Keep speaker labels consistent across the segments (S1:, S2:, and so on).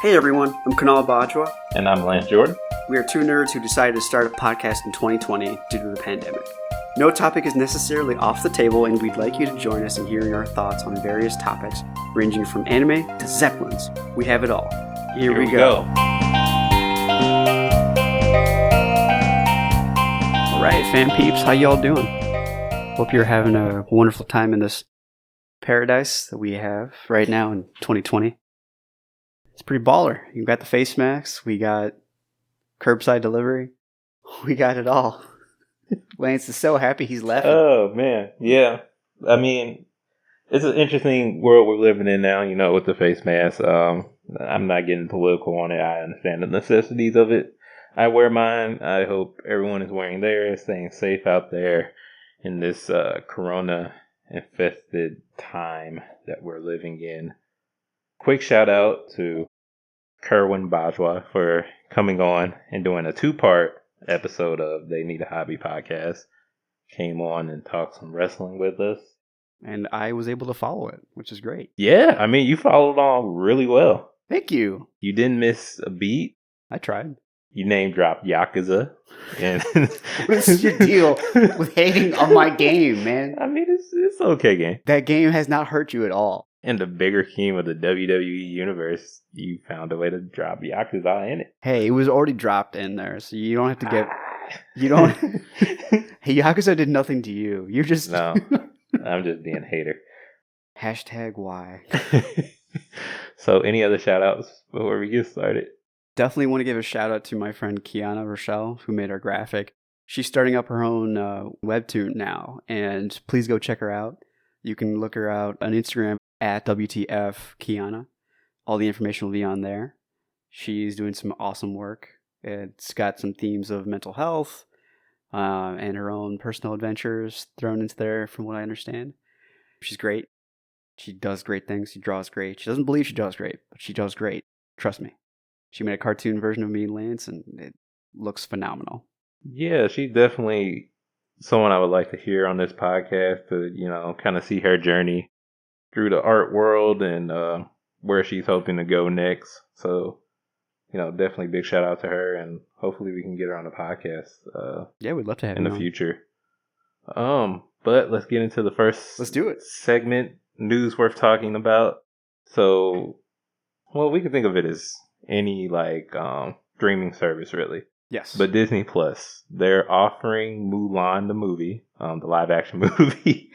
S1: Hey everyone, I'm Kunal Bajwa.
S2: And I'm Lance Jordan.
S1: We are two nerds who decided to start a podcast in 2020 due to the pandemic. No topic is necessarily off the table, and we'd like you to join us in hearing our thoughts on various topics, ranging from anime to Zeppelins. We have it all. Here we go. Alright, fan peeps, how y'all doing? Hope you're having a wonderful time in this paradise that we have right now in 2020. It's pretty baller. You got the face masks, we got curbside delivery, we got it all. Lance is so happy he's laughing.
S2: Oh, man. Yeah. I mean, it's an interesting world we're living in now, you know, with the face mask. I'm not getting political on it. I understand the necessities of it. I wear mine. I hope everyone is wearing theirs, staying safe out there in this corona-infested time that we're living in. Quick shout out to Kerwin Bajwa for coming on and doing a 2-part episode of They Need a Hobby podcast. Came on and talked some wrestling with us.
S1: And I was able to follow it, which is great.
S2: Yeah, I mean, you followed along really well.
S1: Thank you.
S2: You didn't miss a beat.
S1: I tried.
S2: You name dropped Yakuza. And
S1: What's your deal with hating on my game, man?
S2: I mean, it's okay game.
S1: That game has not hurt you at all.
S2: In the bigger scheme of the WWE universe, you found a way to drop Yakuza in it.
S1: Hey, it was already dropped in there, so you don't have to get... You don't... Hey, Yakuza did nothing to you. You're just...
S2: No, I'm just being a hater.
S1: Hashtag why.
S2: So, any other shout-outs before we get started?
S1: Definitely want to give a shout-out to my friend Kiana Rochelle, who made our graphic. She's starting up her own webtoon now, and please go check her out. You can look her out on Instagram at WTF Kiana. All the information will be on there. She's doing some awesome work. It's got some themes of mental health and her own personal adventures thrown into there, from what I understand. She's great. She does great things. She draws great. She doesn't believe she draws great, but she does great. Trust me. She made a cartoon version of me and Lance, and it looks phenomenal.
S2: Yeah, she's definitely someone I would like to hear on this podcast to, you know, kind of see her journey through the art world and where she's hoping to go next. So, you know, definitely big shout out to her, and hopefully we can get her on the podcast.
S1: Yeah, we'd love to have
S2: in
S1: her
S2: the
S1: on.
S2: future. But let's get into the first.
S1: Let's do it.
S2: Segment, news worth talking about. So, well, we can think of it as any streaming service, really.
S1: Yes.
S2: But Disney Plus, they're offering Mulan the movie, the live action movie,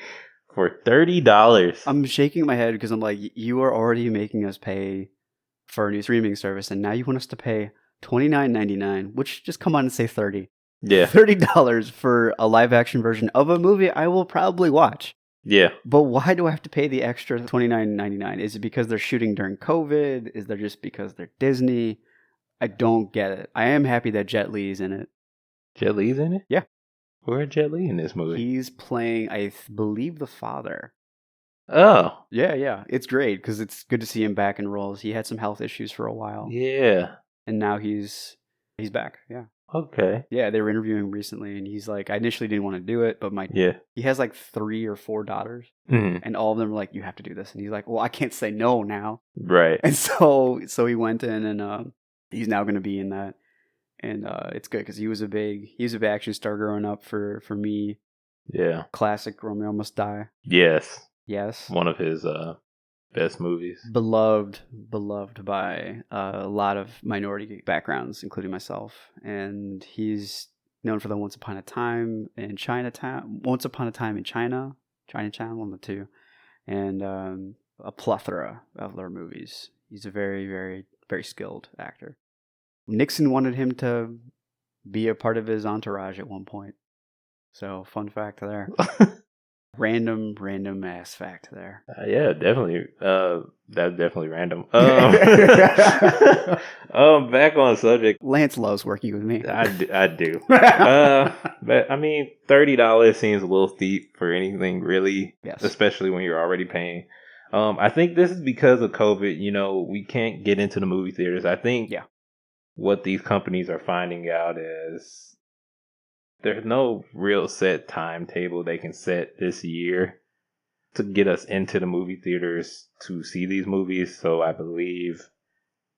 S2: for $30.
S1: I'm shaking my head because I'm like, you are already making us pay for a new streaming service, and now you want us to pay $29.99, which just come on and say $30.
S2: Yeah.
S1: $30 for a live action version of a movie I will probably watch.
S2: Yeah.
S1: But why do I have to pay the extra $29.99? Is it because they're shooting during COVID? Is it just because they're Disney? I don't get it. I am happy that Jet Li's in it.
S2: Jet Li's in it?
S1: Yeah.
S2: Where's Jet Li in this movie?
S1: He's playing, I believe, the father.
S2: Oh.
S1: Yeah. It's great because it's good to see him back in roles. He had some health issues for a while.
S2: Yeah.
S1: And now he's back. Yeah.
S2: Okay.
S1: Yeah, they were interviewing him recently, and he's like, I initially didn't want to do it, but he has like 3 or 4 daughters, and all of them were like, you have to do this. And he's like, well, I can't say no now.
S2: Right.
S1: And so he went in, and he's now going to be in that. And it's good because he was a big action star growing up for me.
S2: Yeah.
S1: Classic Romeo Must Die.
S2: Yes.
S1: Yes.
S2: One of his best movies.
S1: Beloved by a lot of minority backgrounds, including myself. And he's known for the Once Upon a Time in Chinatown, Chinatown, one of the two, and a plethora of their movies. He's a very, very, very skilled actor. Nixon wanted him to be a part of his entourage at one point. So, fun fact there. Random ass fact there.
S2: Yeah, definitely. That's definitely random. Back on subject.
S1: Lance loves working with me.
S2: I do. But I mean, $30 seems a little steep for anything, really.
S1: Yes.
S2: Especially when you're already paying. I think this is because of COVID. You know, we can't get into the movie theaters. I think what these companies are finding out is there's no real set timetable they can set this year to get us into the movie theaters to see these movies. So I believe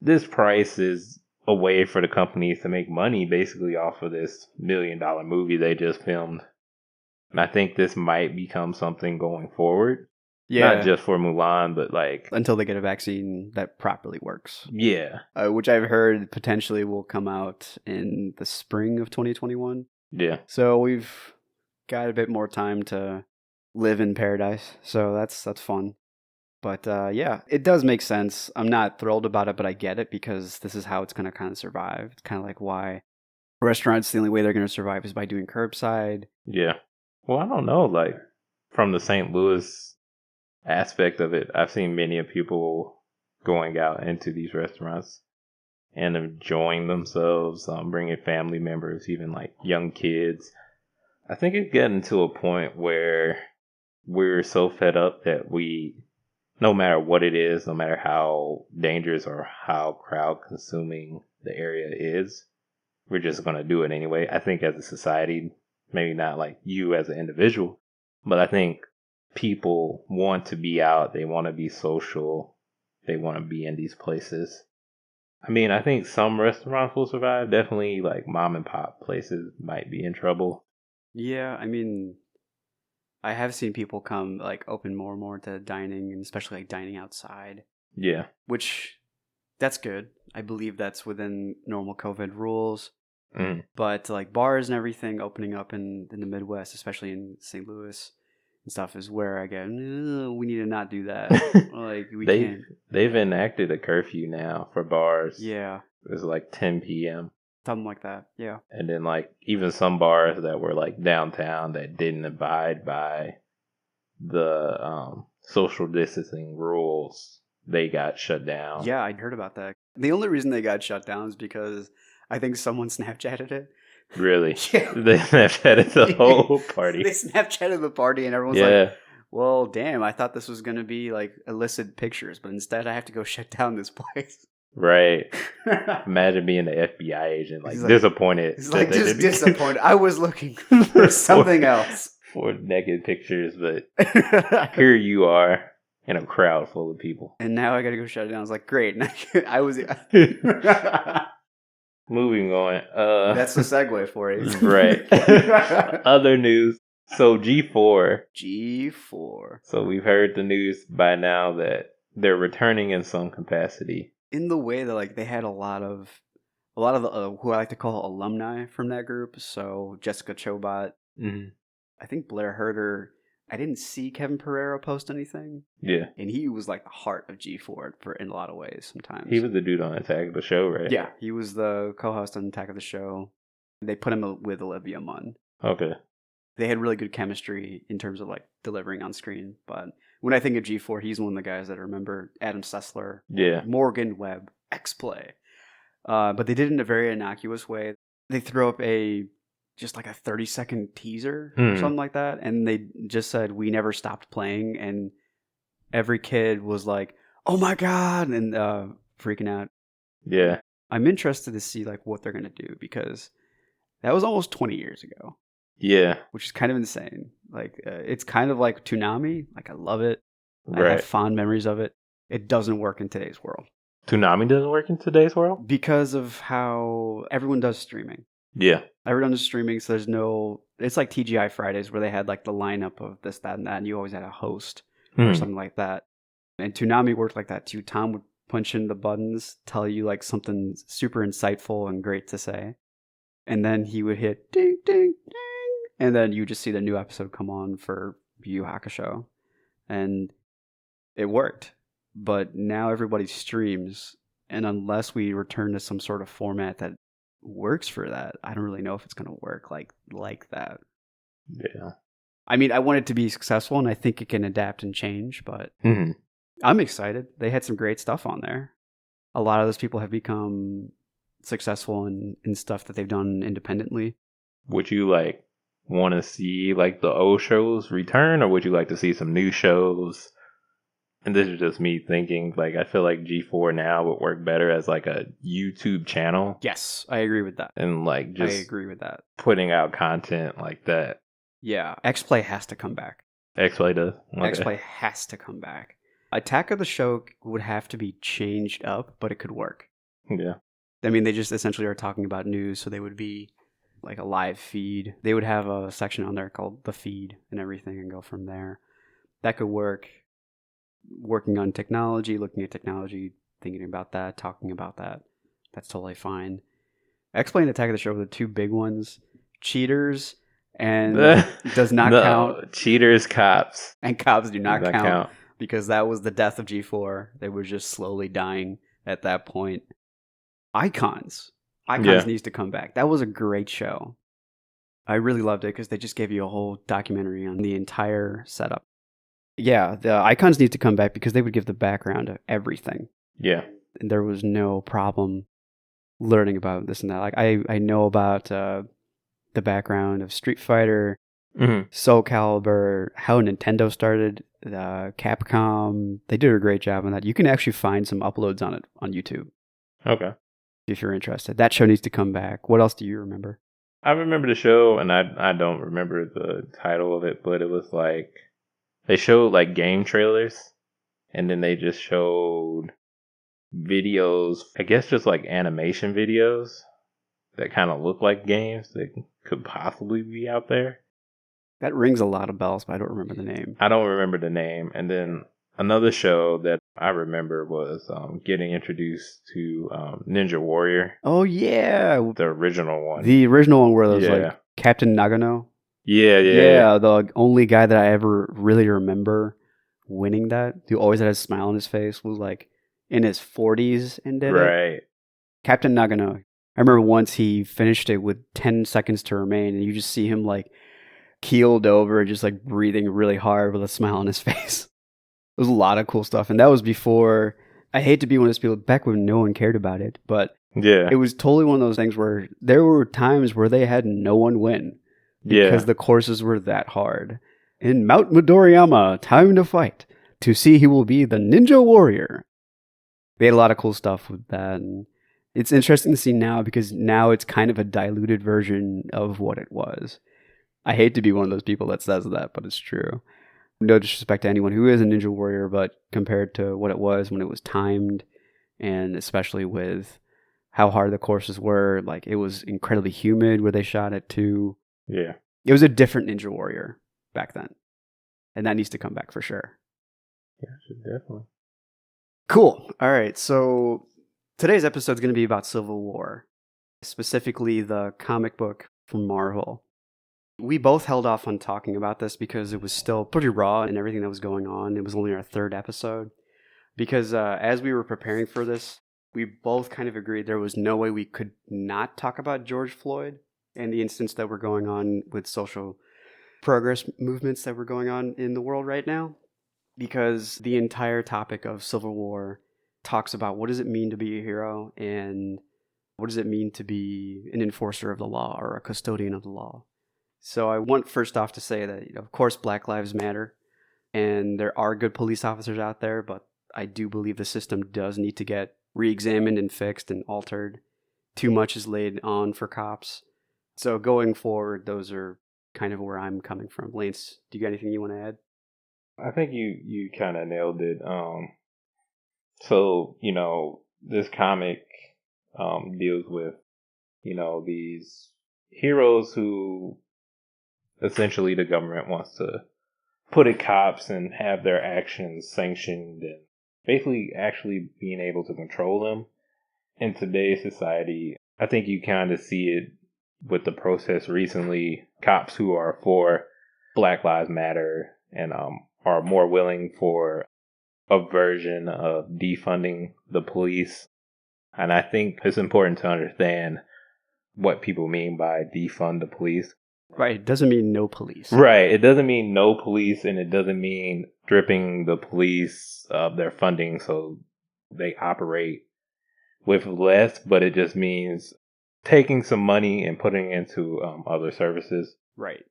S2: this price is a way for the companies to make money basically off of this $1 million movie they just filmed. And I think this might become something going forward. Not
S1: Yeah,
S2: just for Mulan, but like,
S1: until they get a vaccine that properly works.
S2: yeah,
S1: Which I've heard potentially will come out in the spring of 2021.
S2: yeah.
S1: So we've got a bit more time to live in paradise. So that's fun. But yeah, it does make sense. I'm not thrilled about it, but I get it because this is how it's going to kind of survive. It's kind of like why restaurants, the only way they're going to survive is by doing curbside.
S2: Yeah. Well, I don't know. Like, from the St. Louis aspect of it, I've seen many of people going out into these restaurants and enjoying themselves, bringing family members, even like young kids. I think it's getting to a point where we're so fed up that no matter what it is, no matter how dangerous or how crowd consuming the area is, we're just going to do it anyway. I think as a society, maybe not like you as an individual, but I think people want to be out. They want to be social. They want to be in these places. I mean, I think some restaurants will survive. Definitely like mom and pop places might be in trouble.
S1: Yeah, I mean, I have seen people come like open more and more to dining, and especially like dining outside,
S2: Yeah.
S1: which that's good. I believe that's within normal COVID rules.
S2: Mm.
S1: But like bars and everything opening up in the Midwest, especially in St. Louis and stuff, is where I go, no, we need to not do that. Like we can't.
S2: They've enacted a curfew now for bars.
S1: Yeah,
S2: It's like 10 p.m.
S1: something like that. Yeah.
S2: And then like even some bars that were like downtown that didn't abide by the social distancing rules, they got shut down.
S1: Yeah, I heard about that. The only reason they got shut down is because I think someone Snapchatted it.
S2: Really?
S1: Yeah.
S2: They Snapchatted the whole party.
S1: They Snapchatted the party and everyone's
S2: Yeah.
S1: like, well, damn, I thought this was going to be like illicit pictures, but instead I have to go shut down this place.
S2: Right. Imagine being the FBI agent, like,
S1: He's like-
S2: disappointed.
S1: He's
S2: that
S1: like,
S2: they
S1: just
S2: didn't-
S1: disappointed. I was looking for something else.
S2: For naked pictures, but here you are in a crowd full of people.
S1: And now I got to go shut it down. I was like, great. I was.
S2: Moving on.
S1: That's the segue for it.
S2: Right. Other news. So G4.
S1: G4.
S2: So we've heard the news by now that they're returning in some capacity.
S1: In the way that like they had a lot of the, who I like to call alumni from that group. So Jessica Chobot,
S2: Mm-hmm.
S1: I think Blair Herter. I didn't see Kevin Pereira post anything,
S2: Yeah.
S1: and he was like the heart of G4 for in a lot of ways. Sometimes
S2: He was the dude on Attack of the Show, right?
S1: yeah, he was the co-host on Attack of the Show. They put him with Olivia Munn.
S2: Okay.
S1: They had really good chemistry in terms of like delivering on screen. But when I think of G4, he's one of the guys that I remember. Adam Sessler,
S2: Yeah.
S1: Morgan Webb, X-Play. But they did it in a very innocuous way. They throw up just like a 30-second teaser or something like that. And they just said, we never stopped playing. And every kid was like, oh my God, and freaking out.
S2: Yeah.
S1: I'm interested to see like what they're going to do because that was almost 20 years ago.
S2: Yeah.
S1: Which is kind of insane. Like, it's kind of like Toonami. Like, I love it. I
S2: Right.
S1: have fond memories of it. It doesn't work in today's world.
S2: Toonami doesn't work in today's world?
S1: Because of how everyone does streaming.
S2: Yeah.
S1: Everyone does streaming, so there's no... It's like TGI Fridays where they had, like, the lineup of this, that, and that, and you always had a host or something like that. And Toonami worked like that, too. Tom would punch in the buttons, tell you, like, something super insightful and great to say. And then he would hit ding, ding, ding. And then you just see the new episode come on for Yu Yu Hakusho. And it worked. But now everybody streams. And unless we return to some sort of format that works for that, I don't really know if it's going to work like that.
S2: Yeah.
S1: I mean, I want it to be successful, and I think it can adapt and change. But
S2: Mm-hmm.
S1: I'm excited. They had some great stuff on there. A lot of those people have become successful in stuff that they've done independently.
S2: Would you like want to see like the old shows return, or would you like to see some new shows? And this is just me thinking, like, I feel like G4 now would work better as like a YouTube channel.
S1: Yes, I agree with that.
S2: And like
S1: I
S2: just
S1: agree with that.
S2: putting out content like that.
S1: Yeah, X-Play has to come back.
S2: X-Play does. Okay.
S1: X-Play has to come back. Attack of the Show would have to be changed up, but it could work.
S2: Yeah.
S1: I mean, they just essentially are talking about news, so they would be like a live feed. They would have a section on there called the feed and everything and go from there. That could work. Working on technology, looking at technology, thinking about that, talking about that. That's totally fine. X-Plane Attack of the Show were the two big ones. Cheaters and does not count.
S2: No, cheaters, cops.
S1: And cops do
S2: Does
S1: not
S2: not
S1: count,
S2: count.
S1: because that was the death of G4. They were just slowly dying at that point. Icons. Icons needs to come back. That was a great show. I really loved it because they just gave you a whole documentary on the entire setup. Yeah, the Icons need to come back because they would give the background of everything.
S2: Yeah.
S1: And there was no problem learning about this and that. Like I know about the background of Street Fighter, Soul Calibur, how Nintendo started, Capcom. They did a great job on that. You can actually find some uploads on it on YouTube.
S2: Okay.
S1: If you're interested. That show needs to come back. What else do you remember?
S2: I remember the show, and I don't remember the title of it, but it was like, they showed like game trailers, and then they just showed videos, I guess just like animation videos that kind of look like games that could possibly be out there.
S1: That rings a lot of bells, but I don't remember the name.
S2: I don't remember the name. And then another show that I remember was getting introduced to Ninja Warrior.
S1: Oh, yeah.
S2: The original one.
S1: The original one where it was like Captain Nagano. Yeah, the only guy that I ever really remember winning that, who always had a smile on his face, was like in his 40s and did it. Captain Nagano. I remember once he finished it with 10 seconds to remain, and you just see him like keeled over, just like breathing really hard with a smile on his face. It was a lot of cool stuff, and that was before. I hate to be one of those people back when no one cared about it, but it was totally one of those things where there were times where they had no one win because the courses were that hard. In Mount Midoriyama, time to fight to see who will be the Ninja Warrior. They had a lot of cool stuff with that, and it's interesting to see now because now it's kind of a diluted version of what it was. I hate to be one of those people that says that, but it's true. No disrespect to anyone who is a Ninja Warrior, but compared to what it was when it was timed, and especially with how hard the courses were, like it was incredibly humid where they shot it too.
S2: Yeah.
S1: It was a different Ninja Warrior back then. And that needs to come back for sure.
S2: Yeah, should definitely.
S1: Cool. All right. So today's episode is going to be about Civil War, specifically the comic book from Marvel. We both held off on talking about this because it was still pretty raw and everything that was going on. It was only our third episode. Because as we were preparing for this, we both kind of agreed there was no way we could not talk about George Floyd and the incidents that were going on with social progress movements that were going on in the world right now. Because the entire topic of Civil War talks about what does it mean to be a hero and what does it mean to be an enforcer of the law or a custodian of the law. So I want first off to say that, of course, Black Lives Matter, and there are good police officers out there, but I do believe the system does need to get re-examined and fixed and altered. Too much is laid on for cops. So going forward, those are kind of where I'm coming from. Lance, do you got anything you want to add?
S2: I think you kind of nailed it. So, this comic deals with, these heroes who essentially the government wants to put at cops and have their actions sanctioned and basically actually being able to control them. In today's society, I think you kind of see it with the protests recently. Cops who are for Black Lives Matter and are more willing for a version of defunding the police. And I think it's important to understand what people mean by defund the police.
S1: Right, it doesn't mean no police.
S2: Right, it doesn't mean no police, and it doesn't mean stripping the police of their funding so they operate with less, but it just means taking some money and putting it into other services.
S1: Right.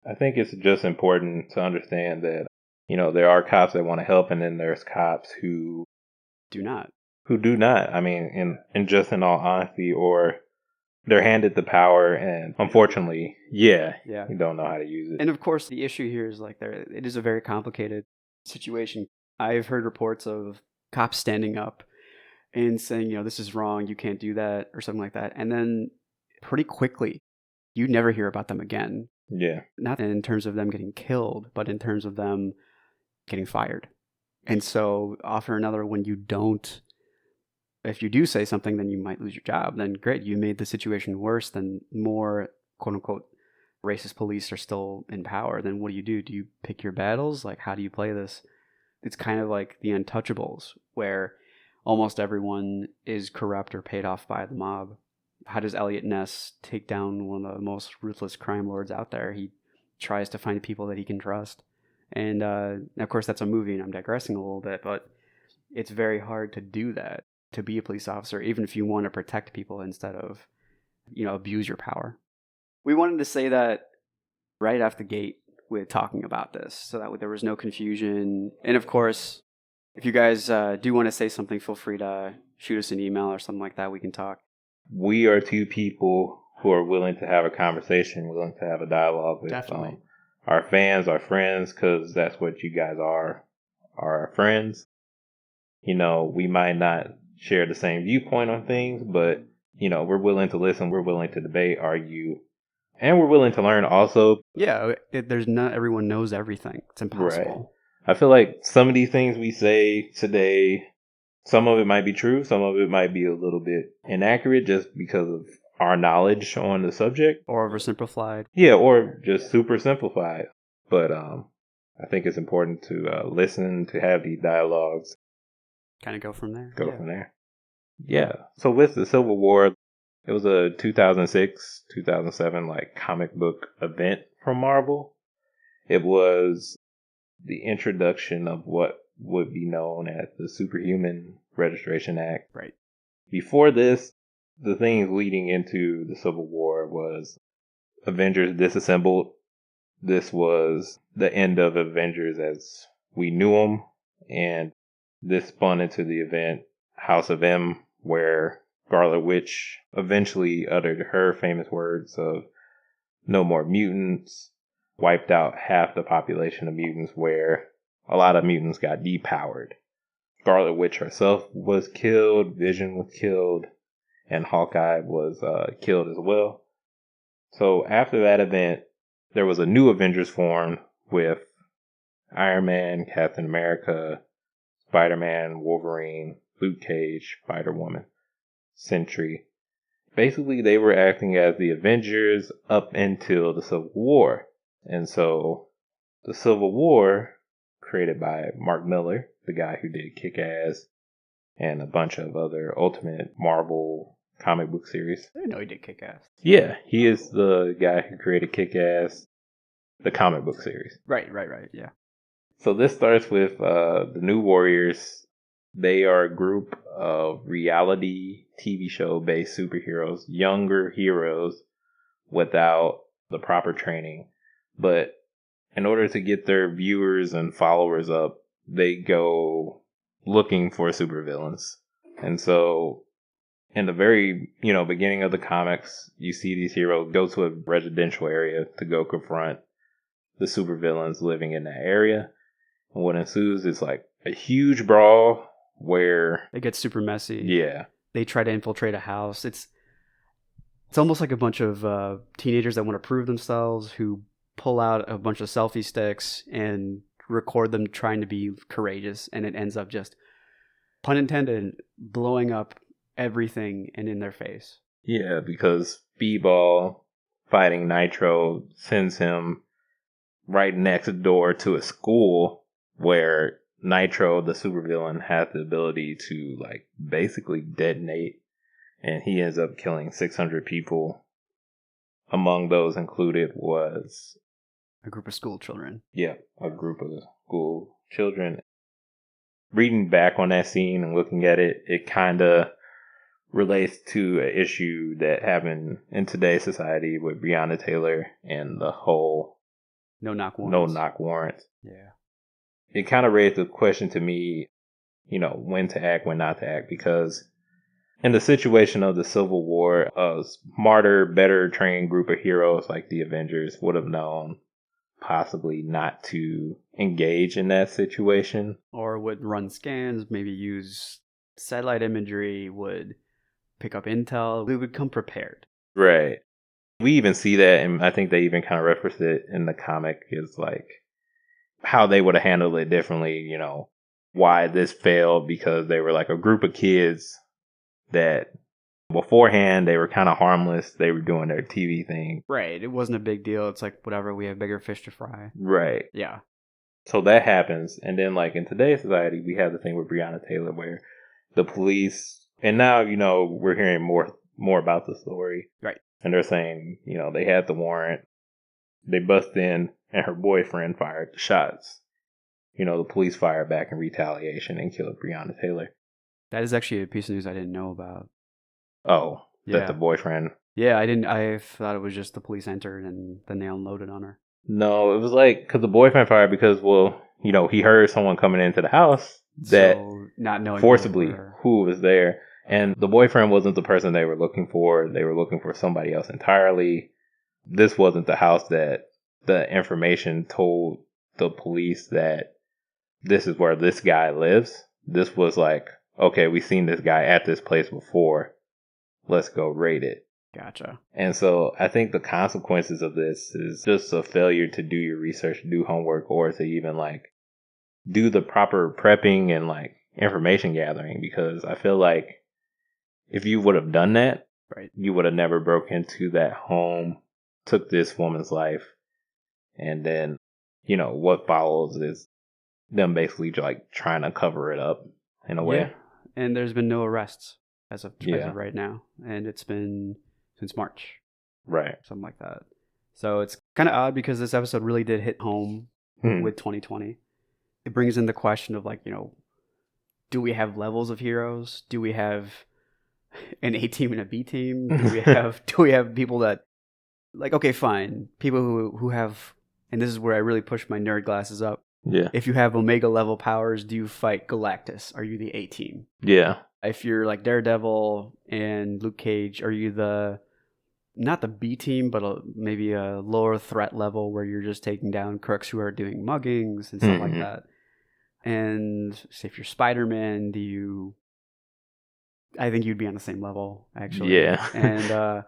S2: I think it's just important to understand that, there are cops that want to help, and then there's cops who
S1: do not.
S2: I mean, in all honesty, or they're handed the power, and unfortunately, you don't know how to use it.
S1: And of course, the issue here is it is a very complicated situation. I've heard reports of cops standing up and saying, this is wrong, you can't do that, or something like that. And then pretty quickly, you never hear about them again.
S2: Yeah.
S1: Not in terms of them getting killed, but in terms of them getting fired. And so, often or another, if you do say something, then you might lose your job. Then great, you made the situation worse. Then more quote unquote racist police are still in power. Then what do? Do you pick your battles? Like, how do you play this? It's kind of like the Untouchables, where almost everyone is corrupt or paid off by the mob. How does Elliot Ness take down one of the most ruthless crime lords out there? He tries to find people that he can trust. And of course, that's a movie, and I'm digressing a little bit, but it's very hard to do that, to be a police officer, even if you want to protect people instead of, abuse your power. We wanted to say that right off the gate with talking about this, so that there was no confusion. And of course, if you guys do want to say something, feel free to shoot us an email or something like that. We can talk.
S2: We are two people who are willing to have a conversation, willing to have a dialogue with our fans, our friends, because that's what you guys are our friends. We might not share the same viewpoint on things, but, we're willing to listen, we're willing to debate, argue, and we're willing to learn also.
S1: Yeah, there's not everyone knows everything. It's impossible.
S2: Right. I feel like some of these things we say today, some of it might be true, some of it might be a little bit inaccurate just because of our knowledge on the subject.
S1: Or oversimplified.
S2: Yeah, or just super simplified. But I think it's important to listen, to have these dialogues.
S1: Kind of go from there.
S2: From there. Yeah. So with the Civil War, it was a 2006, 2007 comic book event from Marvel. It was the introduction of what would be known as the Superhuman Registration Act.
S1: Right.
S2: Before this, the things leading into the Civil War was Avengers disassembled. This was the end of Avengers as we knew them, and this spun into the event House of M, where Scarlet Witch eventually uttered her famous words of "No more mutants," wiped out half the population of mutants, where a lot of mutants got depowered. Scarlet Witch herself was killed, Vision was killed, and Hawkeye was killed as well. So after that event, there was a new Avengers formed with Iron Man, Captain America, Spider-Man, Wolverine, Luke Cage, Spider-Woman, Sentry. Basically, they were acting as the Avengers up until the Civil War. And so the Civil War, created by Mark Millar, the guy who did Kick-Ass and a bunch of other Ultimate Marvel comic book series.
S1: I didn't know he did Kick-Ass.
S2: Yeah, he is the guy who created Kick-Ass, the comic book series.
S1: Right, yeah.
S2: So this starts with the New Warriors. They are a group of reality TV show based superheroes, younger heroes without the proper training. But in order to get their viewers and followers up, they go looking for supervillains. And so in the very, beginning of the comics, you see these heroes go to a residential area to go confront the supervillains living in that area. And what ensues is a huge brawl where
S1: it gets super messy.
S2: Yeah.
S1: They try to infiltrate a house. It's almost like a bunch of teenagers that want to prove themselves, who pull out a bunch of selfie sticks and record them trying to be courageous, and it ends up just, pun intended, blowing up everything and in their face.
S2: Yeah, because Speedball fighting Nitro sends him right next door to a school where Nitro, the supervillain, has the ability to basically detonate, and he ends up killing 600 people. Among those included was
S1: a group of school children.
S2: Yeah, a group of school children. Reading back on that scene and looking at it, it kind of relates to an issue that happened in today's society with Breonna Taylor and the whole
S1: no knock
S2: warrants.
S1: Yeah.
S2: It kind of raised the question to me, when to act, when not to act, because in the situation of the Civil War, a smarter, better trained group of heroes like the Avengers would have known possibly not to engage in that situation.
S1: Or would run scans, maybe use satellite imagery would pick up intel. We would come prepared.
S2: Right. We even see that, and I think they even kind of referenced it in the comic, is like how they would have handled it differently, you know, why this failed, because they were like a group of kids that beforehand they were kind of harmless. They were doing their TV thing.
S1: Right. It wasn't a big deal. It's like, whatever, we have bigger fish to fry.
S2: Right.
S1: Yeah.
S2: So that happens. And then like in today's society, we have the thing with Breonna Taylor where the police, and now, you know, we're hearing more about the story.
S1: Right.
S2: And they're saying, you know, they had the warrant, they bust in, and her boyfriend fired the shots. You know, the police fired back in retaliation and killed Breonna Taylor.
S1: That is actually a piece of news I didn't know about.
S2: Oh,
S1: Yeah.
S2: that the boyfriend.
S1: Yeah, I thought it was just the police entered and then they unloaded on her.
S2: No, it was like, because the boyfriend fired because, well, you know, he heard someone coming into the house that
S1: So, not knowing
S2: forcibly who was there. And the boyfriend wasn't the person they were looking for. They were looking for somebody else entirely. This wasn't the house that the information told the police that this is where this guy lives. This was like, okay, we've seen this guy at this place before. Let's go raid it.
S1: Gotcha.
S2: And so I think the consequences of this is just a failure to do your research, do homework, or to even like do the proper prepping and like information gathering. Because I feel like if you would have done that,
S1: right,
S2: you would have never broke into that home, took this woman's life, and then, you know, what follows is them basically like trying to cover it up in a way.
S1: Yeah. And there's been no arrests as of
S2: Yeah.
S1: right now. And it's been since March.
S2: Right.
S1: Something like that. So it's kind of odd because this episode really did hit home with 2020. It brings in the question of like, you know, do we have levels of heroes? Do we have an A team and a B team? Do we have people that like, okay, fine. People who have, and this is where I really push my nerd glasses up.
S2: Yeah.
S1: If you have Omega level powers, do you fight Galactus? Are you the A team?
S2: Yeah.
S1: If you're like Daredevil and Luke Cage, are you not the B team, but maybe a lower threat level where you're just taking down crooks who are doing muggings and stuff like that? And say if you're Spider-Man, I think you'd be on the same level, actually.
S2: Yeah.
S1: And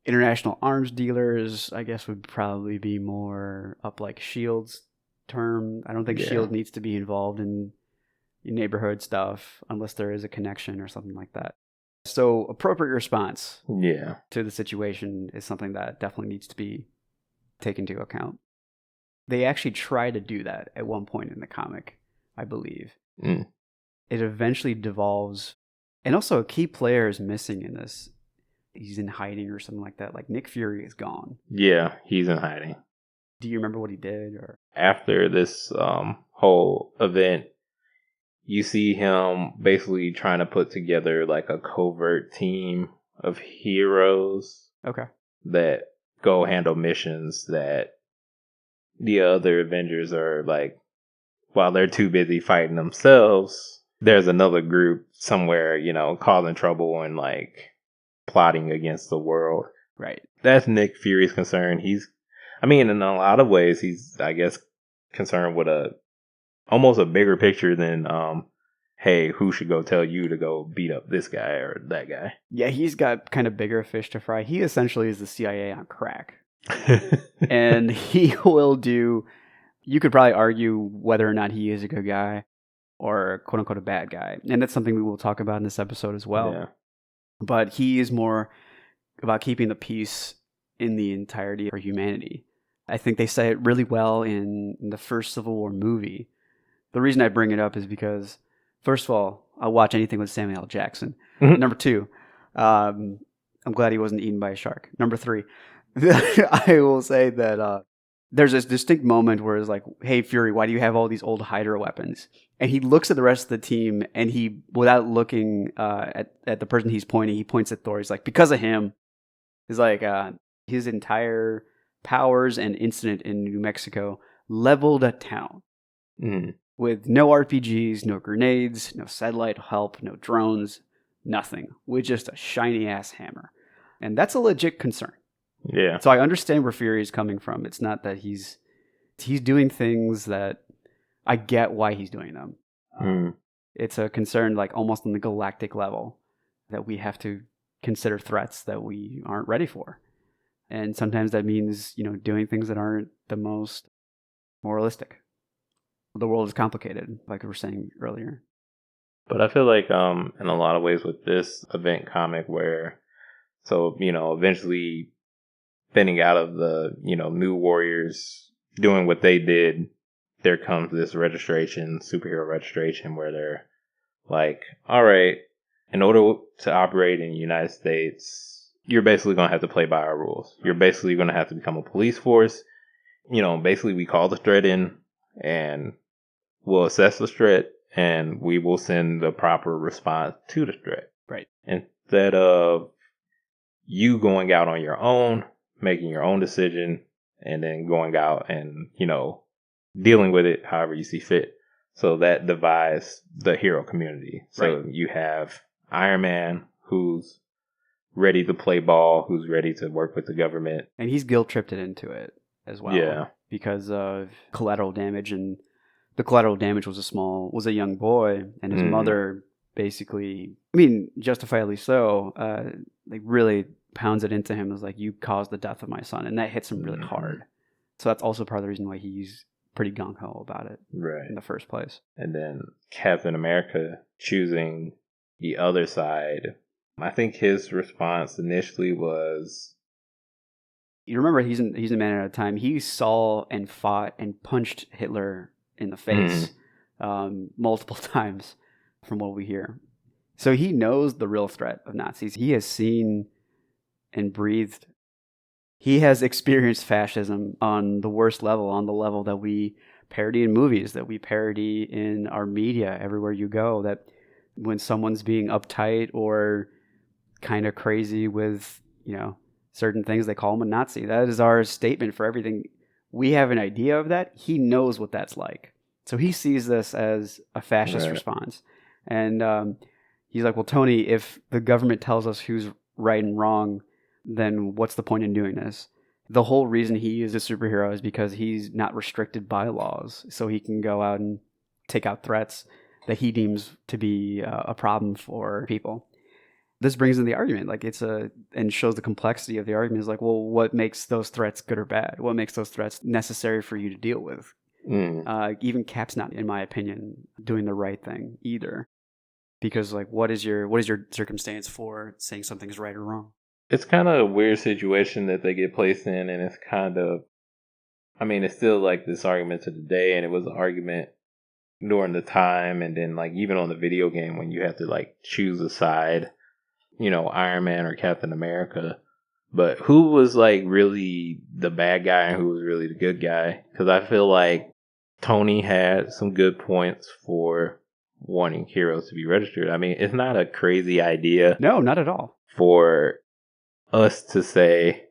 S1: international arms dealers, I guess, would probably be more up like Shield's term. I don't think Shield needs to be involved in neighborhood stuff unless there is a connection or something like that. So appropriate response to the situation is something that definitely needs to be taken into account. They actually try to do that at one point in the comic, I believe. It eventually devolves. And also a key player is missing in this. He's in hiding or something like that. Like Nick Fury is gone.
S2: Yeah, he's in hiding.
S1: Do you remember what he did? Or
S2: after this whole event, you see him basically trying to put together like a covert team of heroes.
S1: Okay.
S2: That go handle missions that the other Avengers are like, while they're too busy fighting themselves, there's another group somewhere, you know, causing trouble and like plotting against the world.
S1: Right.
S2: That's Nick Fury's concern. In a lot of ways, he's, I guess, concerned with almost a bigger picture than, hey, who should go tell you to go beat up this guy or that guy?
S1: Yeah, he's got kind of bigger fish to fry. He essentially is the CIA on crack. And he will do, you could probably argue whether or not he is a good guy or quote unquote a bad guy. And that's something we will talk about in this episode as well.
S2: Yeah.
S1: But he is more about keeping the peace in the entirety of humanity. I think they say it really well in the first Civil War movie. The reason I bring it up is because, first of all, I'll watch anything with Samuel L. Jackson.
S2: Mm-hmm.
S1: Number two, I'm glad he wasn't eaten by a shark. Number three, I will say that there's this distinct moment where it's like, hey, Fury, why do you have all these old Hydra weapons? And he looks at the rest of the team, and he, without looking at the person he's pointing, he points at Thor. He's like, because of him. He's like, his entire powers and incident in New Mexico leveled a town. With no RPGs, no grenades, no satellite help, no drones, nothing. With just a shiny-ass hammer. And that's a legit concern.
S2: Yeah.
S1: So I understand where Fury is coming from. It's not that he's doing things that I get why he's doing them. It's a concern like almost on the galactic level that we have to consider threats that we aren't ready for. And sometimes that means, doing things that aren't the most moralistic. The world is complicated, like we were saying earlier.
S2: But I feel like in a lot of ways with this event comic where, so, eventually spinning out of the, New Warriors doing what they did, there comes this superhero registration, where they're like, all right, in order to operate in the United States, you're basically going to have to play by our rules. You're basically going to have to become a police force. Basically we call the threat in and we'll assess the threat and we will send the proper response to the threat.
S1: Right.
S2: Instead of you going out on your own, making your own decision, and then going out and, dealing with it however you see fit. So that divides the hero community. So
S1: right.
S2: You have Iron Man, who's ready to play ball, who's ready to work with the government.
S1: And he's guilt-tripped into it as well.
S2: Yeah.
S1: Because of collateral damage. And the collateral damage was a young boy, and his mother basically, justifiably so, really pounds it into him as like, you caused the death of my son. And that hits him really hard. So that's also part of the reason why he's pretty gung-ho about it in the first place.
S2: And then Captain America choosing the other side. I think his response initially was,
S1: you remember, he's a man at a time. He saw and fought and punched Hitler in the face multiple times, from what we hear. So he knows the real threat of Nazis. He has seen and breathed. He has experienced fascism on the worst level, on the level that we parody in movies, that we parody in our media everywhere you go, that when someone's being uptight or kind of crazy with, certain things, they call him a Nazi. That is our statement for everything. We have an idea of that. He knows what that's like. So he sees this as a fascist response. And he's like, well, Tony, if the government tells us who's right and wrong, then what's the point in doing this? The whole reason he is a superhero is because he's not restricted by laws. So he can go out and take out threats that he deems to be a problem for people. This brings in the argument, and shows the complexity of the argument. Is like, well, what makes those threats good or bad? What makes those threats necessary for you to deal with? Even Cap's not, in my opinion, doing the right thing either, because what is your circumstance for saying something's right or wrong?
S2: It's kind of a weird situation that they get placed in, and it's kind of, it's still like this argument to the day, and it was an argument during the time, and then even on the video game when you have to choose a side, Iron Man or Captain America. But who was really the bad guy and who was really the good guy? Because I feel like Tony had some good points for wanting heroes to be registered. It's not a crazy idea.
S1: No, not at all.
S2: For us to say,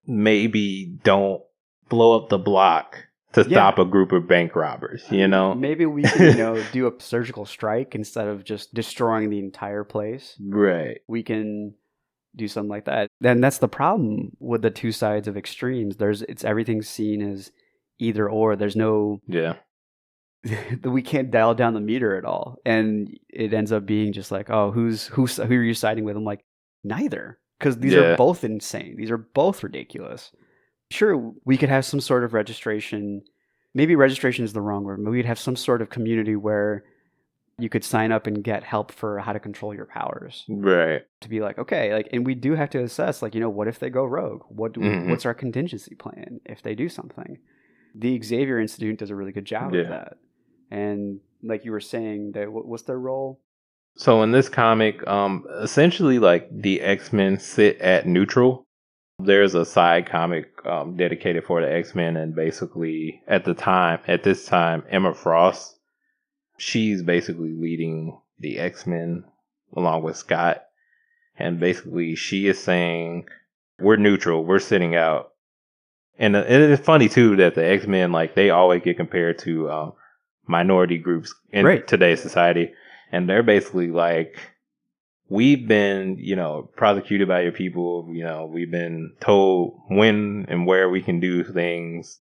S2: maybe don't blow up the block to stop a group of bank robbers,
S1: Maybe we can, do a surgical strike instead of just destroying the entire place.
S2: Right.
S1: We can do something like that. Then that's the problem with the two sides of extremes. Everything's seen as either or. There's no...
S2: Yeah.
S1: We can't dial down the meter at all. And it ends up being just like, oh, who are you siding with? I'm like, neither. Because these are both insane. These are both ridiculous. Sure, we could have some sort of registration. Maybe registration is the wrong word. But we'd have some sort of community where you could sign up and get help for how to control your powers.
S2: Right.
S1: To be like, okay, and we do have to assess, what if they go rogue? What's our contingency plan if they do something? The Xavier Institute does a really good job of that. And like you were saying, what's their role?
S2: So in this comic, essentially the X-Men sit at neutral. There's a side comic dedicated for the X-Men, and basically at this time, Emma Frost, she's basically leading the X-Men along with Scott. And basically she is saying, we're neutral, we're sitting out. And it's funny too that the X-Men, they always get compared to minority groups in today's society. And they're basically we've been, prosecuted by your people. We've been told when and where we can do things.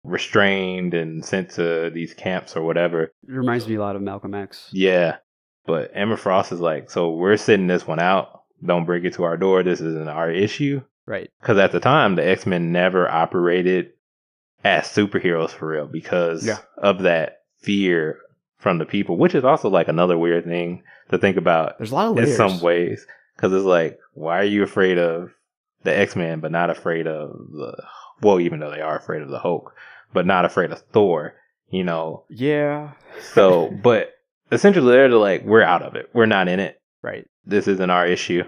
S2: restrained and sent to these camps or whatever.
S1: It reminds me a lot of Malcolm X.
S2: Yeah. But Emma Frost is like, so we're sitting this one out. Don't bring it to our door. This isn't our issue.
S1: Right.
S2: Because at the time, the X-Men never operated as superheroes for real because of that fear from the people, which is also like another weird thing to think about.
S1: There's a lot of layers.
S2: In some ways. Because it's like, why are you afraid of the X-Men but not afraid of even though they are afraid of the Hulk, but not afraid of Thor, you know?
S1: Yeah.
S2: So, but essentially they're like, we're out of it. We're not in it.
S1: Right.
S2: This isn't our issue.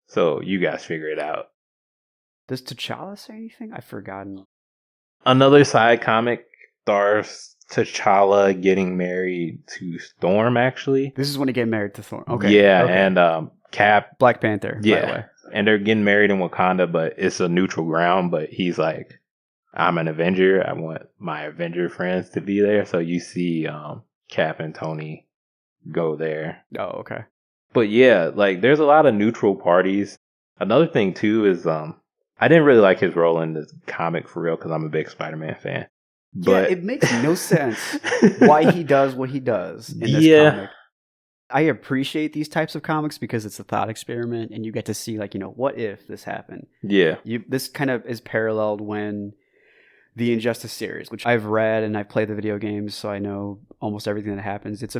S2: So you guys figure it out.
S1: Does T'Challa say anything? I've forgotten.
S2: Another side comic stars T'Challa getting married to Storm, actually.
S1: This is when he get married to Storm. Okay.
S2: Yeah,
S1: okay.
S2: and Cap.
S1: Black Panther, by the way.
S2: And they're getting married in Wakanda, but it's a neutral ground. But he's like, I'm an Avenger. I want my Avenger friends to be there. So you see Cap and Tony go there.
S1: Oh, okay.
S2: But yeah, like there's a lot of neutral parties. Another thing too is I didn't really like his role in this comic for real because I'm a big Spider-Man fan. But
S1: yeah, it makes no sense why he does what he does in this comic. I appreciate these types of comics because it's a thought experiment and you get to see like, what if this happened?
S2: Yeah.
S1: This kind of is paralleled when the Injustice series, which I've read and I've played the video games, so I know almost everything that happens. It's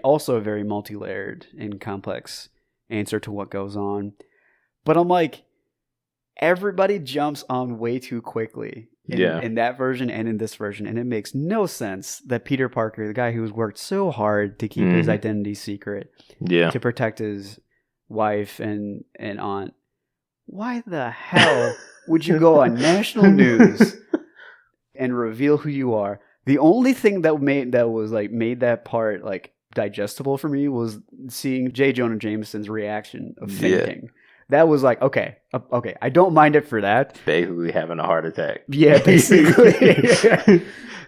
S1: also a very multi-layered and complex answer to what goes on. But I'm like, everybody jumps on way too quickly in that version and in this version. And it makes no sense that Peter Parker, the guy who's worked so hard to keep his identity secret, to protect his wife and aunt, why the hell would you go on national news and reveal who you are? The only thing that made that part like digestible for me was seeing J. Jonah Jameson's reaction of fainting. That was like, okay, I don't mind it for that.
S2: Basically having a heart attack.
S1: Yeah, basically.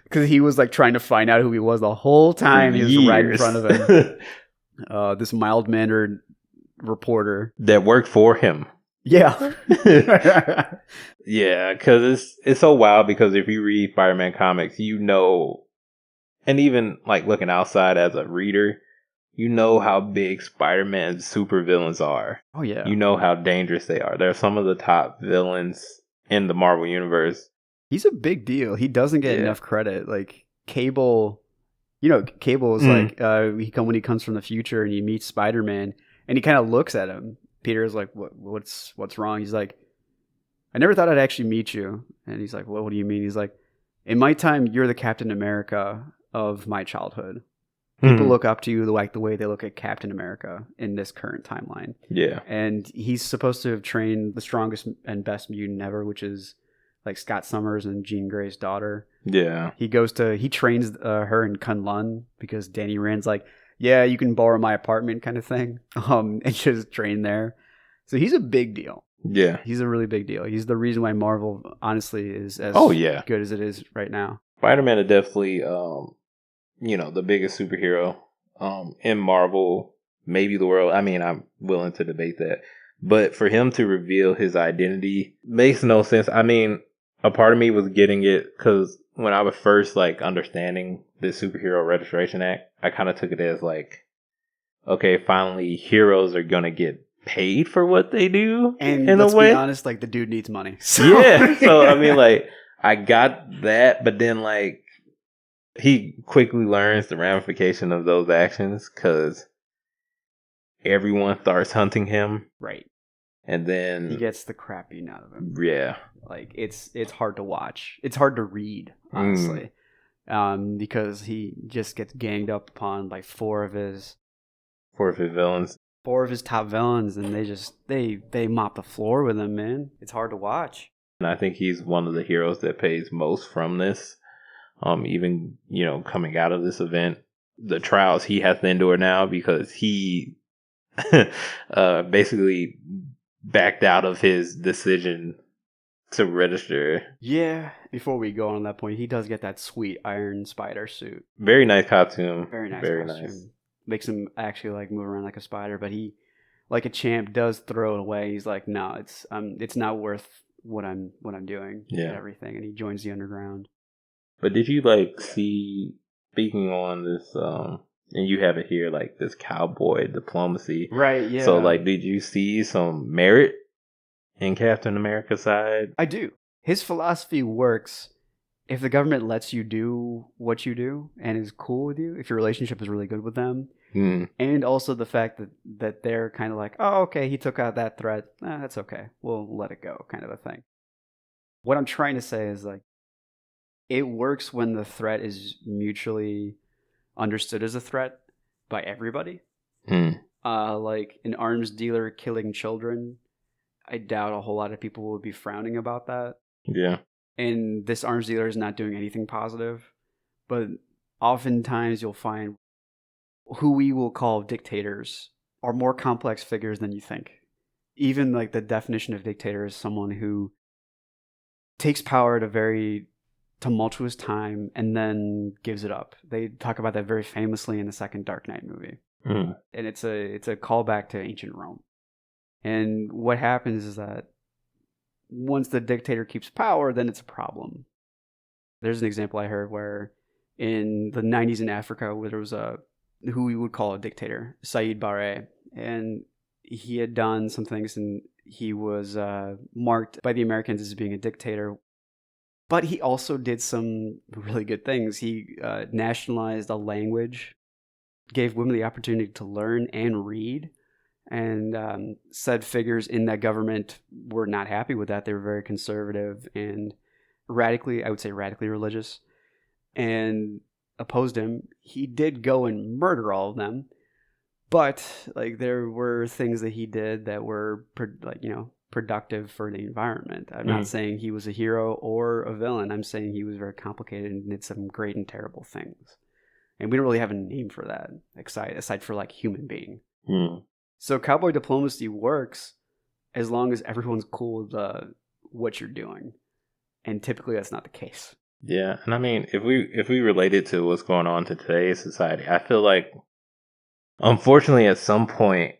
S1: Because he was like trying to find out who he was the whole time. He was right in front of him. This mild-mannered reporter.
S2: That worked for him.
S1: Yeah.
S2: Yeah, because it's so wild because if you read Spider-Man comics, and even like looking outside as a reader, you know how big Spider-Man's supervillains are.
S1: Oh, yeah.
S2: You know how dangerous they are. They're some of the top villains in the Marvel Universe.
S1: He's a big deal. He doesn't get enough credit. Like, Cable, Cable is like, when he comes from the future and he meets Spider-Man, and he kind of looks at him. Peter's like, what's wrong? He's like, I never thought I'd actually meet you. And he's like, well, what do you mean? He's like, in my time, you're the Captain America of my childhood. People look up to you like the way they look at Captain America in this current timeline. Yeah. And he's supposed to have trained the strongest and best mutant ever, which is like Scott Summers and Jean Grey's daughter. Yeah. He trains her in Kunlun because Danny Rand's like, yeah, you can borrow my apartment kind of thing. And just train there. So he's a big deal. Yeah. He's a really big deal. He's the reason why Marvel honestly is as good as it is right now.
S2: Spider-Man is definitely the biggest superhero in Marvel, maybe the world. I mean, I'm willing to debate that. But for him to reveal his identity makes no sense. I mean, a part of me was getting it because when I was first like understanding the Superhero Registration Act, I kind of took it as like, okay, finally heroes are going to get paid for what they do.
S1: And in let's a way. Be honest, like the dude needs money.
S2: So. Yeah. So, I mean, like I got that, but then like, he quickly learns the ramification of those actions because everyone starts hunting him. Right. And then
S1: he gets the crap beaten out of him.
S2: Yeah.
S1: Like it's hard to watch. It's hard to read, honestly. Because he just gets ganged up upon by four of his
S2: villains.
S1: Four of his top villains, and they mop the floor with him, man. It's hard to watch.
S2: And I think he's one of the heroes that pays most from this. Even, coming out of this event, the trials he has to endure now because he basically backed out of his decision to register.
S1: Yeah, before we go on that point, he does get that sweet Iron Spider suit.
S2: Very nice costume.
S1: Very nice. Makes him actually like move around like a spider, but he, like a champ, does throw it away. He's like, no, it's not worth what I'm doing and everything, and he joins the underground.
S2: But did you like see, speaking on this, and you have it here, like this cowboy diplomacy.
S1: Right,
S2: So
S1: yeah.
S2: like, did you see some merit in Captain America's side?
S1: I do. His philosophy works if the government lets you do what you do and is cool with you, if your relationship is really good with them, and also the fact that they're kind of like, oh, okay, he took out that threat, that's okay, we'll let it go, kind of a thing. What I'm trying to say is like, it works when the threat is mutually understood as a threat by everybody. Like an arms dealer killing children, I doubt a whole lot of people would be frowning about that.
S2: Yeah.
S1: And this arms dealer is not doing anything positive, but oftentimes you'll find who we will call dictators are more complex figures than you think. Even like the definition of dictator is someone who takes power at a very tumultuous time and then gives it up. They talk about that very famously in the second Dark Knight movie. And it's a callback to ancient Rome. And what happens is that once the dictator keeps power, then it's a problem. There's an example I heard where in the 90s in Africa, where there was who we would call a dictator, Said Barre, and he had done some things and he was marked by the Americans as being a dictator. But he also did some really good things. He nationalized a language, gave women the opportunity to learn and read, and said figures in that government were not happy with that. They were very conservative and radically religious, and opposed him. He did go and murder all of them, but like there were things that he did that were productive for the environment. I'm not saying he was a hero or a villain. I'm saying he was very complicated and did some great and terrible things. And we don't really have a name for that, aside for like human being. So cowboy diplomacy works as long as everyone's cool with what you're doing. And typically that's not the case.
S2: Yeah, and I mean, if we relate it to what's going on to today's society, I feel like, unfortunately, at some point,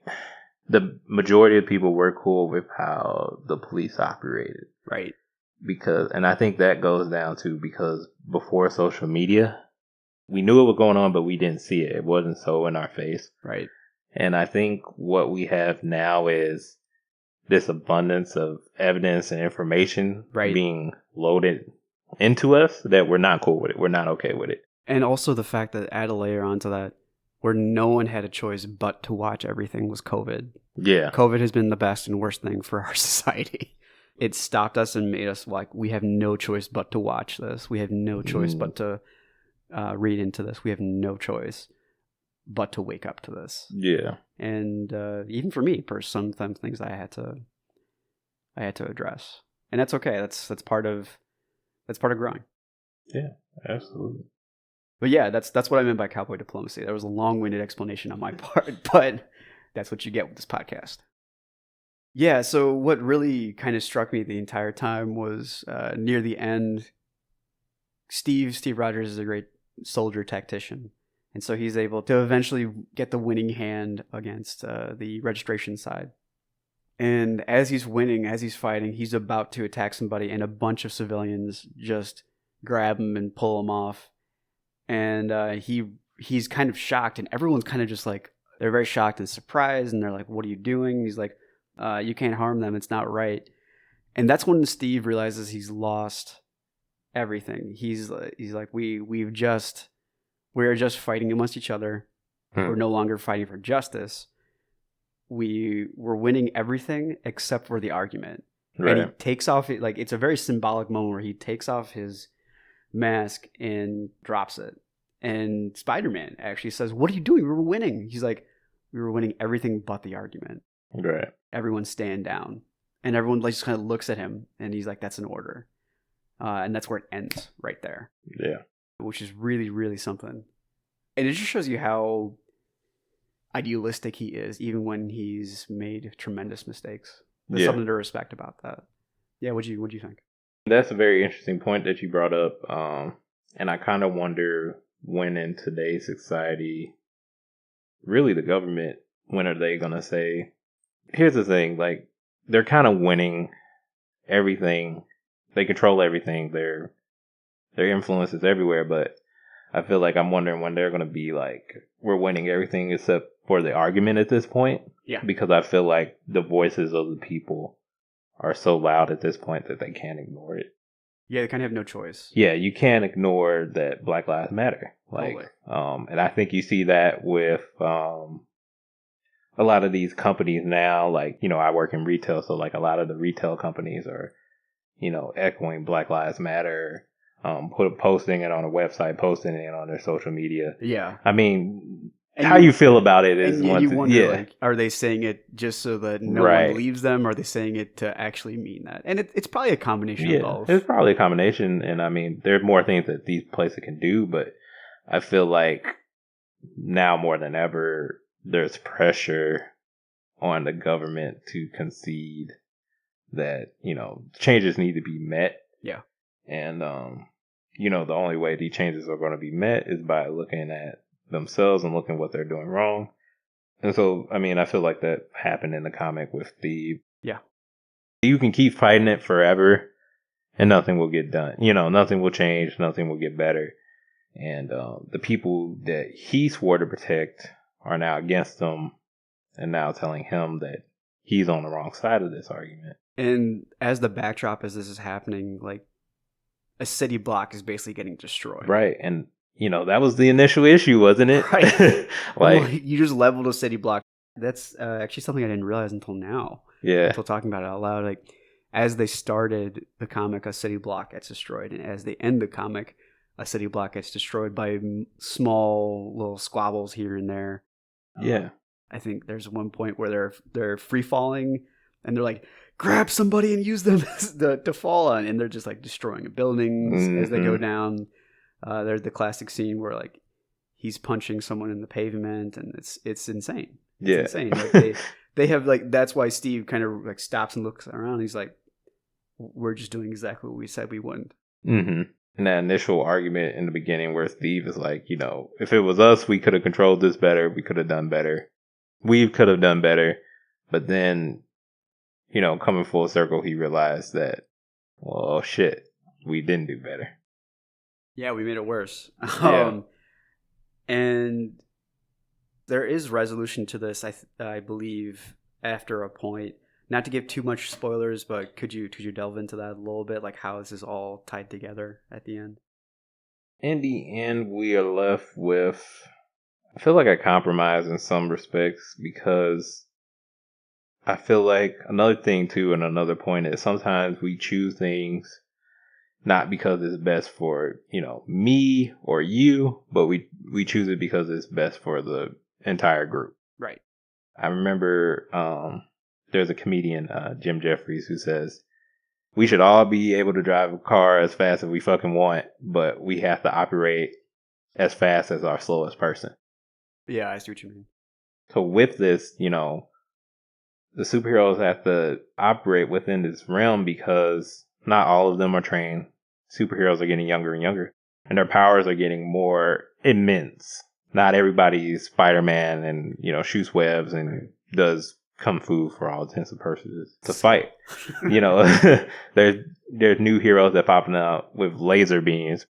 S2: the majority of people were cool with how the police operated.
S1: Right.
S2: And I think that goes down to because before social media, we knew it was going on, but we didn't see it. It wasn't so in our face.
S1: Right.
S2: And I think what we have now is this abundance of evidence and information being loaded into us that we're not cool with it. We're not okay with it.
S1: And also the fact that add a layer onto that where no one had a choice but to watch everything was COVID.
S2: Yeah.
S1: COVID has been the best and worst thing for our society. It stopped us and made us like, we have no choice but to watch this. We have no choice but to read into this. We have no choice but to wake up to this.
S2: Yeah.
S1: And even for me, for some things I had to address. And that's okay. That's part of growing.
S2: Yeah, absolutely.
S1: But yeah, that's what I meant by cowboy diplomacy. That was a long-winded explanation on my part, but that's what you get with this podcast. Yeah, so what really kind of struck me the entire time was near the end, Steve Rogers is a great soldier tactician. And so he's able to eventually get the winning hand against the registration side. And as he's winning, as he's fighting, he's about to attack somebody, and a bunch of civilians just grab him and pull him off. And he's kind of shocked, and everyone's kind of just like, they're very shocked and surprised, and they're like, what are you doing? And he's like, you can't harm them, it's not right. And that's when Steve realizes he's lost everything. He's like, we're just fighting amongst each other. We're no longer fighting for justice. We're winning everything except for the argument. Right. And he takes off it, like, it's a very symbolic moment where he takes off his mask and drops it. And Spider-Man actually says, what are you doing? We were winning. He's like, we were winning everything but the argument.
S2: Right.
S1: Everyone stand down. And everyone just kind of looks at him, and he's like, that's an order. And that's where it ends, right there.
S2: Yeah.
S1: Which is really, really something. And it just shows you how idealistic he is, even when he's made tremendous mistakes. There's something to respect about that. Yeah, what'd you think?
S2: That's a very interesting point that you brought up. And I kind of wonder when in today's society, really the government, when are they going to say, here's the thing, like, they're kind of winning everything. They control everything. They're their influence is everywhere, but I feel like I'm wondering when they're going to be like, we're winning everything except for the argument at this point.
S1: Yeah.
S2: Because I feel like the voices of the people are so loud at this point that they can't ignore it.
S1: Yeah, they kind of have no choice.
S2: Yeah, you can't ignore that Black Lives Matter. Like,
S1: totally.
S2: And I think you see that with a lot of these companies now. Like, you know, I work in retail, so like a lot of the retail companies are, you know, echoing Black Lives Matter. Posting it on a website, posting it on their social media.
S1: Yeah.
S2: I mean, how you feel about it is
S1: and
S2: one
S1: you
S2: thing.
S1: wonder,
S2: Yeah.
S1: like, are they saying it just so that no
S2: Right.
S1: one believes them? Or are they saying it to actually mean that? And it's probably a combination of both.
S2: It's probably a combination. And I mean, there's more things that these places can do, but I feel like now more than ever, there's pressure on the government to concede that, you know, changes need to be met.
S1: Yeah.
S2: And, you know, the only way these changes are going to be met is by looking at themselves and looking what they're doing wrong. And so, I mean, I feel like that happened in the comic with Steve.
S1: Yeah.
S2: You can keep fighting it forever and nothing will get done. You know, nothing will change. Nothing will get better. And the people that he swore to protect are now against him and now telling him that he's on the wrong side of this argument.
S1: And as the backdrop as this is happening, like, a city block is basically getting destroyed.
S2: Right. And, you know, that was the initial issue, wasn't it?
S1: Right.
S2: Like,
S1: you just leveled a city block. That's actually something I didn't realize until now.
S2: yeah.
S1: Until talking about it out loud. Like, as they started the comic, a city block gets destroyed. And as they end the comic, a city block gets destroyed by small little squabbles here and there.
S2: Yeah.
S1: I think there's one point where they're free falling and they're like, grab somebody and use them to fall on, and they're just like destroying buildings as they go down. There's the classic scene where like he's punching someone in the pavement, and it's insane. It's insane. Like, they have like, that's why Steve kind of like stops and looks around. He's like, we're just doing exactly what we said we wouldn't.
S2: Mm-hmm. And that initial argument in the beginning where Steve is like, you know, if it was us, we could have controlled this better. We could have done better. We could have done better. But then, you know, coming full circle, he realized that, well, shit, we didn't do better.
S1: Yeah, we made it worse.
S2: Yeah.
S1: And there is resolution to this, I believe, after a point. Not to give too much spoilers, but could you delve into that a little bit? Like, how is this all tied together at the end?
S2: In the end, we are left with, I feel like a compromise in some respects, because I feel like another thing too, and another point is sometimes we choose things not because it's best for, you know, me or you, but we choose it because it's best for the entire group.
S1: Right.
S2: I remember there's a comedian, Jim Jeffries, who says we should all be able to drive a car as fast as we fucking want, but we have to operate as fast as our slowest person.
S1: Yeah, I see what you mean.
S2: So with this, you know, the superheroes have to operate within this realm because not all of them are trained. Superheroes are getting younger and younger, and their powers are getting more immense. Not everybody's Spider-Man and, you know, shoots webs and does kung fu for all intents and purposes to fight. You know, there's new heroes that popping out with laser beams.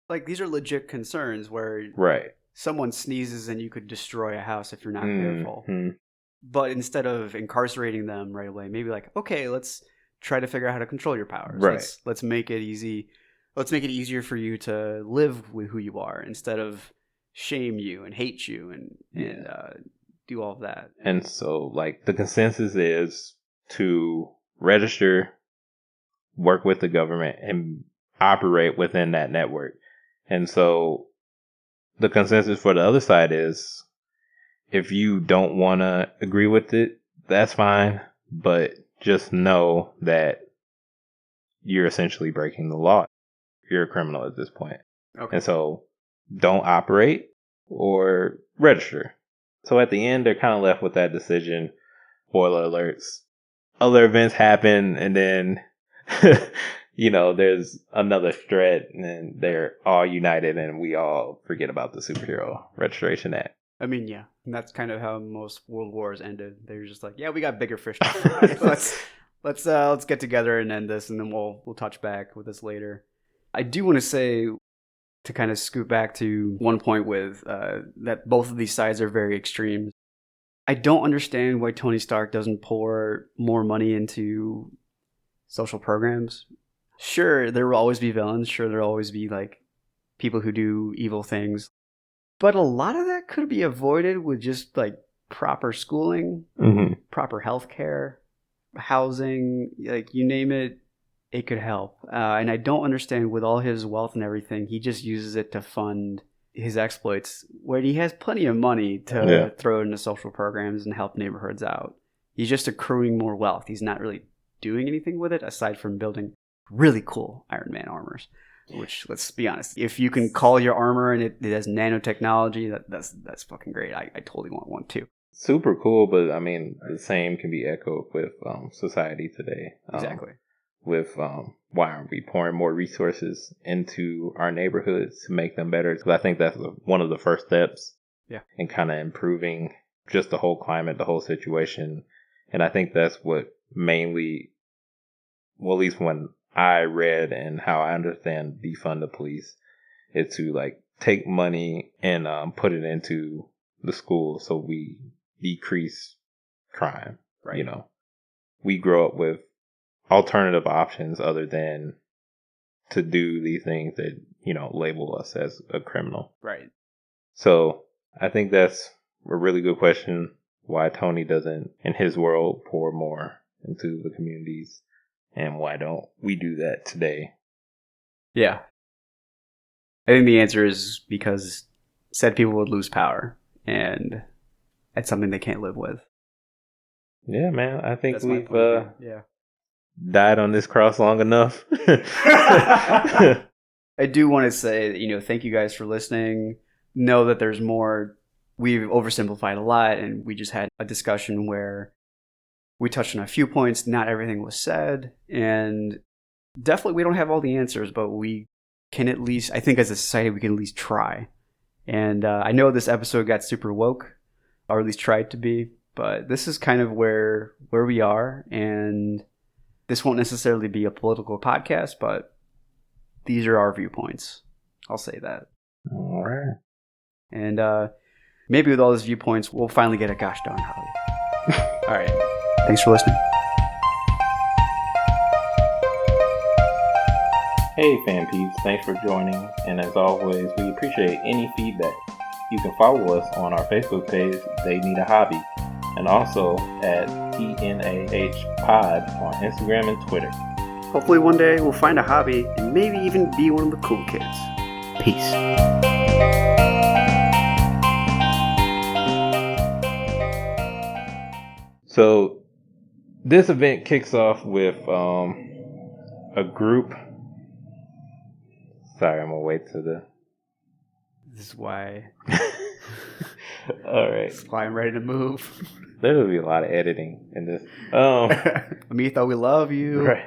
S1: Like, these are legit concerns where
S2: Right.
S1: someone sneezes and you could destroy a house if you're not careful.
S2: Mm-hmm.
S1: But instead of incarcerating them right away, maybe like, okay, let's try to figure out how to control your powers.
S2: Right.
S1: Let's make it easy. Let's make it easier for you to live with who you are instead of shame you and hate you and do all of that.
S2: And so, like, the consensus is to register, work with the government, and operate within that network. And so the consensus for the other side is, if you don't want to agree with it, that's fine. But just know that you're essentially breaking the law. You're a criminal at this point.
S1: Okay.
S2: And so don't operate or register. So at the end, they're kind of left with that decision. Spoiler alerts. Other events happen, and then, you know, there's another threat, and then they're all united, and we all forget about the Superhero Registration Act.
S1: I mean, yeah, and that's kind of how most world wars ended. They're just like, yeah, we got bigger fish to fry. let's get together and end this, and then we'll touch back with this later. I do want to say, to kind of scoot back to one point with that both of these sides are very extreme. I don't understand why Tony Stark doesn't pour more money into social programs. Sure, there will always be villains. Sure, there will always be like people who do evil things. But a lot of that could be avoided with just like proper schooling, proper healthcare, housing, like you name it, it could help. And I don't understand, with all his wealth and everything, he just uses it to fund his exploits, where he has plenty of money to throw into social programs and help neighborhoods out. He's just accruing more wealth. He's not really doing anything with it aside from building really cool Iron Man armors. Which, let's be honest, if you can call your armor and it has nanotechnology, that's fucking great. I totally want one too.
S2: Super cool, but I mean, the same can be echoed with society today.
S1: Exactly.
S2: With why aren't we pouring more resources into our neighborhoods to make them better? Because I think that's one of the first steps in kind of improving just the whole climate, the whole situation. And I think that's what mainly, well, at least when I read and how I understand defund the police, is to like take money and put it into the schools so we decrease crime. Right. You know, we grow up with alternative options other than to do these things that, you know, label us as a criminal.
S1: Right.
S2: So I think that's a really good question, why Tony doesn't, in his world, pour more into the communities, and why don't we do that today?
S1: Yeah. I think the answer is because said people would lose power, and that's something they can't live with.
S2: Yeah, man. I think
S1: that's
S2: we've died on this cross long enough.
S1: I do want to say that, you know, thank you guys for listening. Know that there's more. We've oversimplified a lot, and we just had a discussion where we touched on a few points. Not everything was said, and definitely we don't have all the answers, but we can at least, I think as a society, we can at least try. And I know this episode got super woke, or at least tried to be, but this is kind of where we are, and this won't necessarily be a political podcast, but these are our viewpoints. I'll say that.
S2: All right.
S1: And maybe with all those viewpoints, we'll finally get a gosh darn hobby. All right. Thanks for listening.
S2: Hey, fan peeps. Thanks for joining. And as always, we appreciate any feedback. You can follow us on our Facebook page, They Need a Hobby, and also at TNAH Pod on Instagram and Twitter.
S1: Hopefully one day we'll find a hobby and maybe even be one of the cool kids. Peace.
S2: So this event kicks off with a group. Sorry, I'm going to wait to the...
S1: This is why...
S2: All right.
S1: That's why I'm ready to move.
S2: There's going to be a lot of editing in this.
S1: Amita, we love you.
S2: Right.